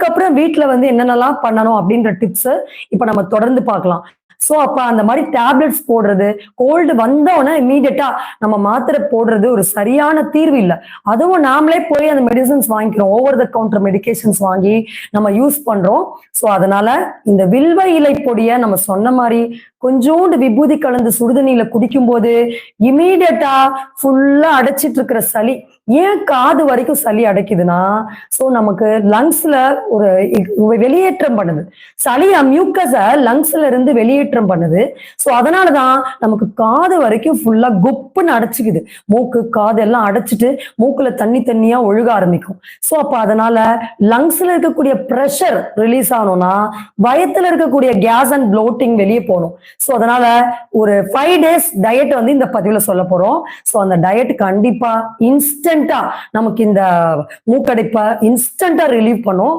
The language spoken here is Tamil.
அதுக்கப்புறம் வீட்டுல வந்து என்னென்னலாம் பண்ணணும் அப்படின்ற டிப்ஸ் இப்ப நம்ம தொடர்ந்து பார்க்கலாம். சோ அப்ப அந்த மாதிரி டேப்லெட்ஸ் போடுறது, கோல்டு வந்தோடனே இமீடியட்டா நம்ம மாத்திரை போடுறது ஒரு சரியான தீர்வு இல்ல. அதுவும் நாமளே போய் அந்த மெடிசன்ஸ் வாங்கிக்கிறோம். ஓவர் த கவுண்டர் மெடிகேஷன்ஸ் வாங்கி நம்ம யூஸ் பண்றோம். சோ அதனால இந்த வில்வ இலை பொடியை நம்ம சொன்ன மாதிரி கொஞ்சோண்டு விபூதி கலந்து சுடுதண்ணியில குடிக்கும் போது இமீடியட்டா ஃபுல்லா அடைச்சிட்டு இருக்கிற சளி, ஏன் காது வரைக்கும் சளி அடைக்குதுன்னா, சோ நமக்கு லங்ஸ்ல ஒரு வெளியேற்றம் பண்ணுது. சளி மியூக்கஸ லங்ஸ்ல இருந்து வெளியேற்றம் பண்ணுது. சோ அதனாலதான் நமக்கு காது வரைக்கும் ஃபுல்லா குப்புன்னு அடைச்சுக்குது. மூக்கு காது எல்லாம் அடைச்சிட்டு மூக்குல தண்ணி தண்ணியா ஒழுக ஆரம்பிக்கும். சோ அப்ப அதனால லங்ஸ்ல இருக்கக்கூடிய பிரஷர் ரிலீஸ் ஆகணும்னா வயத்துல இருக்கக்கூடிய கேஸ் அண்ட் ப்ளோட்டிங் வெளியே போகணும். சோ அதனால ஒரு 5 days டயட் வந்து இந்த பதிவுல சொல்ல போறோம். சோ அந்த டயட் கண்டிப்பா இன்ஸ்டன்டா நமக்கு இந்த மூக்கடைப்பை இன்ஸ்டன்டா ரிலீவ் பண்ணும்.